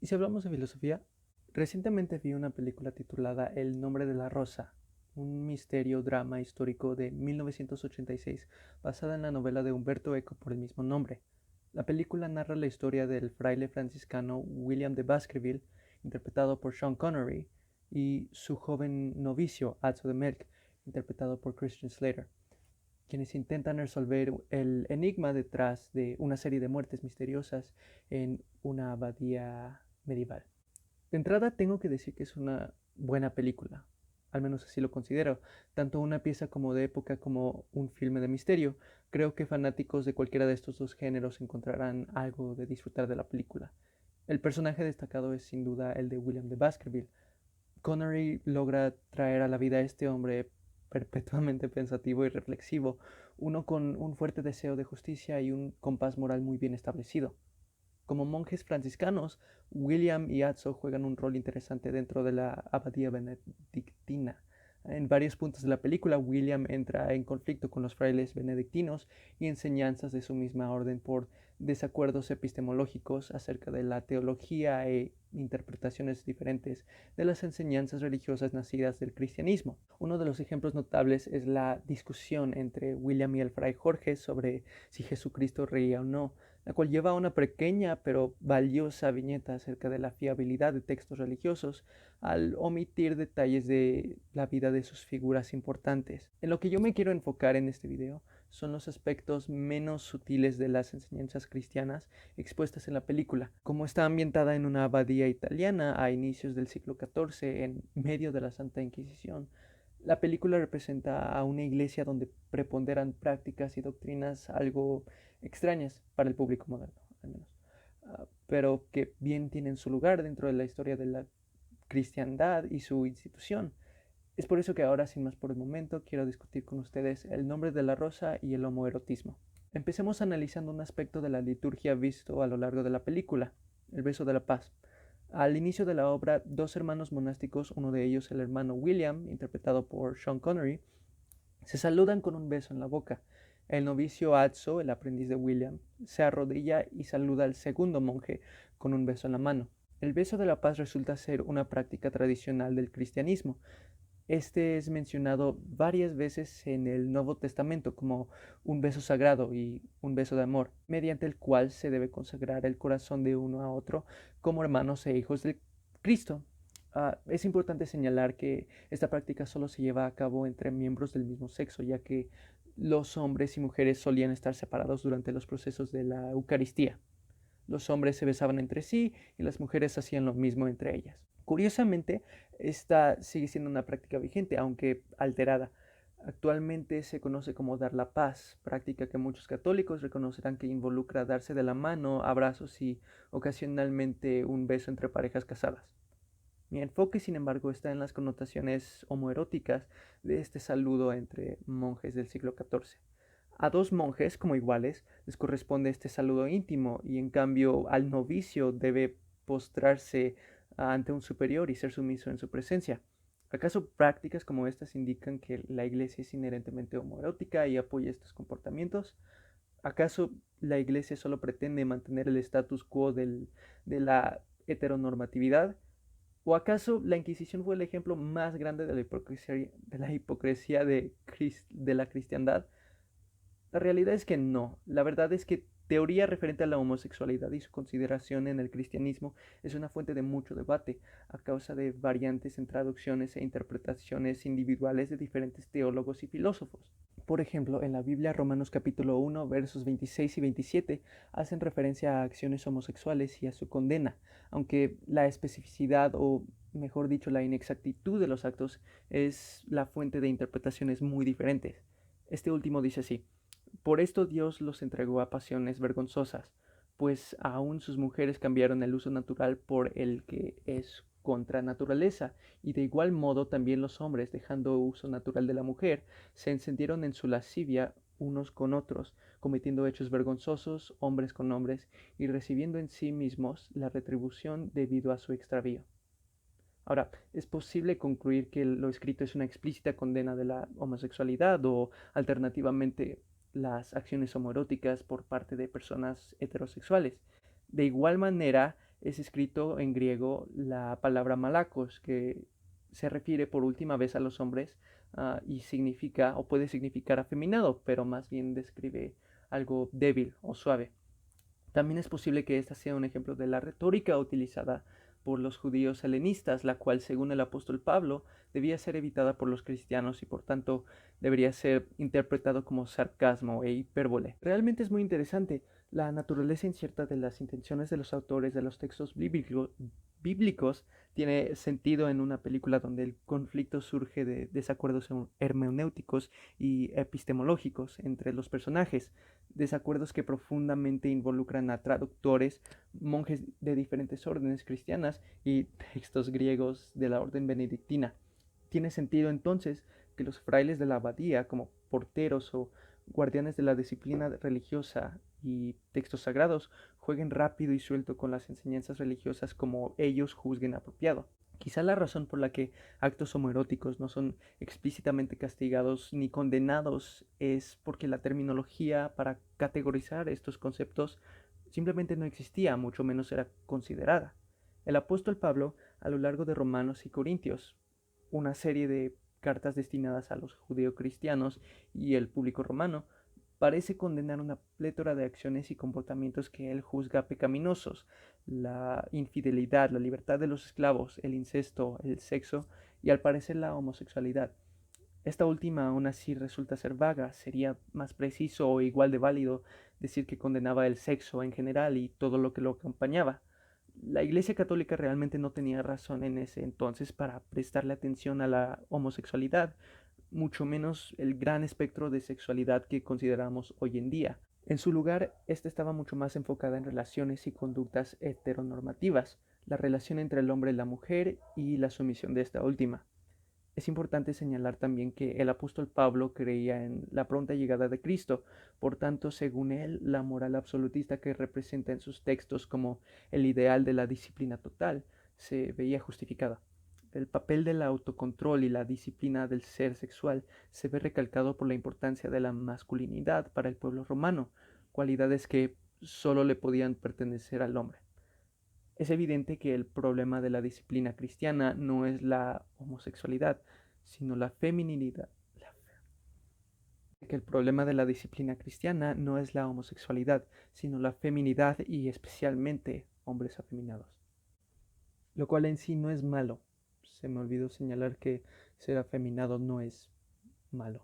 Y si hablamos de filosofía, recientemente vi una película titulada El nombre de la rosa, un misterio drama histórico de 1986 basada en la novela de Humberto Eco por el mismo nombre. La película narra la historia del fraile franciscano William de Baskerville, interpretado por Sean Connery, y su joven novicio Atzo de Melk, interpretado por Christian Slater, quienes intentan resolver el enigma detrás de una serie de muertes misteriosas en una abadía medieval. De entrada tengo que decir que es una buena película, al menos así lo considero, tanto una pieza como de época como un filme de misterio. Creo que fanáticos de cualquiera de estos dos géneros encontrarán algo de disfrutar de la película. El personaje destacado es sin duda el de William de Baskerville. Connery logra traer a la vida a este hombre perpetuamente pensativo y reflexivo, uno con un fuerte deseo de justicia y un compás moral muy bien establecido. Como monjes franciscanos, William y Atzo juegan un rol interesante dentro de la abadía benedictina. En varios puntos de la película, William entra en conflicto con los frailes benedictinos y enseñanzas de su misma orden por desacuerdos epistemológicos acerca de la teología e interpretaciones diferentes de las enseñanzas religiosas nacidas del cristianismo. Uno de los ejemplos notables es la discusión entre William y el fray Jorge sobre si Jesucristo reía o no, la cual lleva una pequeña pero valiosa viñeta acerca de la fiabilidad de textos religiosos al omitir detalles de la vida de sus figuras importantes. En lo que yo me quiero enfocar en este video son los aspectos menos sutiles de las enseñanzas cristianas expuestas en la película. Como está ambientada en una abadía italiana a inicios del siglo XIV, en medio de la Santa Inquisición, la película representa a una iglesia donde preponderan prácticas y doctrinas algo extrañas para el público moderno, al menos, pero que bien tienen su lugar dentro de la historia de la cristiandad y su institución. Es por eso que ahora, sin más por el momento, quiero discutir con ustedes el nombre de la rosa y el homoerotismo. Empecemos analizando un aspecto de la liturgia visto a lo largo de la película, el beso de la paz. Al inicio de la obra, dos hermanos monásticos, uno de ellos el hermano William, interpretado por Sean Connery, se saludan con un beso en la boca. El novicio Atzo, el aprendiz de William, se arrodilla y saluda al segundo monje con un beso en la mano. El beso de la paz resulta ser una práctica tradicional del cristianismo. Este es mencionado varias veces en el Nuevo Testamento como un beso sagrado y un beso de amor, mediante el cual se debe consagrar el corazón de uno a otro como hermanos e hijos de Cristo. Es importante señalar que esta práctica solo se lleva a cabo entre miembros del mismo sexo, ya que los hombres y mujeres solían estar separados durante los procesos de la Eucaristía. Los hombres se besaban entre sí y las mujeres hacían lo mismo entre ellas. Curiosamente, esta sigue siendo una práctica vigente, aunque alterada. Actualmente se conoce como dar la paz, práctica que muchos católicos reconocerán que involucra darse de la mano, abrazos y ocasionalmente un beso entre parejas casadas. Mi enfoque, sin embargo, está en las connotaciones homoeróticas de este saludo entre monjes del siglo XIV. A dos monjes como iguales les corresponde este saludo íntimo y en cambio al novicio debe postrarse ante un superior y ser sumiso en su presencia. ¿Acaso prácticas como estas indican que la iglesia es inherentemente homoerótica y apoya estos comportamientos? ¿Acaso la iglesia solo pretende mantener el status quo de la heteronormatividad? ¿O acaso la Inquisición fue el ejemplo más grande de la hipocresía de la cristiandad? La realidad es que no. La verdad es que teoría referente a la homosexualidad y su consideración en el cristianismo es una fuente de mucho debate a causa de variantes en traducciones e interpretaciones individuales de diferentes teólogos y filósofos. Por ejemplo, en la Biblia Romanos capítulo 1 versos 26 y 27 hacen referencia a acciones homosexuales y a su condena, aunque la especificidad o mejor dicho la inexactitud de los actos es la fuente de interpretaciones muy diferentes. Este último dice así: por esto Dios los entregó a pasiones vergonzosas, pues aún sus mujeres cambiaron el uso natural por el que es contra naturaleza, y de igual modo también los hombres, dejando uso natural de la mujer, se encendieron en su lascivia unos con otros, cometiendo hechos vergonzosos hombres con hombres, y recibiendo en sí mismos la retribución debido a su extravío. Ahora, es posible concluir que lo escrito es una explícita condena de la homosexualidad o alternativamente las acciones homoeróticas por parte de personas heterosexuales. De igual manera, es escrito en griego la palabra malakos, que se refiere por última vez a los hombres y significa o puede significar afeminado, pero más bien describe algo débil o suave. También es posible que esta sea un ejemplo de la retórica utilizada por los judíos helenistas, la cual, según el apóstol Pablo, debía ser evitada por los cristianos y por tanto debería ser interpretado como sarcasmo e hipérbole. Realmente es muy interesante la naturaleza incierta de las intenciones de los autores de los textos bíblicos tiene sentido en una película donde el conflicto surge de desacuerdos hermenéuticos y epistemológicos entre los personajes, desacuerdos que profundamente involucran a traductores, monjes de diferentes órdenes cristianas y textos griegos de la orden benedictina. Tiene sentido entonces que los frailes de la abadía, como porteros o guardianes de la disciplina religiosa y textos sagrados, jueguen rápido y suelto con las enseñanzas religiosas como ellos juzguen apropiado. Quizá la razón por la que actos homoeróticos no son explícitamente castigados ni condenados es porque la terminología para categorizar estos conceptos simplemente no existía, mucho menos era considerada. El apóstol Pablo, a lo largo de Romanos y Corintios, una serie de cartas destinadas a los judeocristianos y el público romano, parece condenar una plétora de acciones y comportamientos que él juzga pecaminosos: la infidelidad, la libertad de los esclavos, el incesto, el sexo y al parecer la homosexualidad. Esta última aún así resulta ser vaga. Sería más preciso o igual de válido decir que condenaba el sexo en general y todo lo que lo acompañaba. La Iglesia Católica realmente no tenía razón en ese entonces para prestarle atención a la homosexualidad, mucho menos el gran espectro de sexualidad que consideramos hoy en día. En su lugar, esta estaba mucho más enfocada en relaciones y conductas heteronormativas, la relación entre el hombre y la mujer y la sumisión de esta última. Es importante señalar también que el apóstol Pablo creía en la pronta llegada de Cristo, por tanto, según él, la moral absolutista que representa en sus textos como el ideal de la disciplina total se veía justificada. El papel del autocontrol y la disciplina del ser sexual se ve recalcado por la importancia de la masculinidad para el pueblo romano, cualidades que solo le podían pertenecer al hombre. Es evidente que el problema de la disciplina cristiana no es la homosexualidad, sino la feminilidad. Que el problema de la disciplina cristiana no es la homosexualidad, sino la feminidad y especialmente hombres afeminados. Lo cual en sí no es malo. Se me olvidó señalar que ser afeminado no es malo.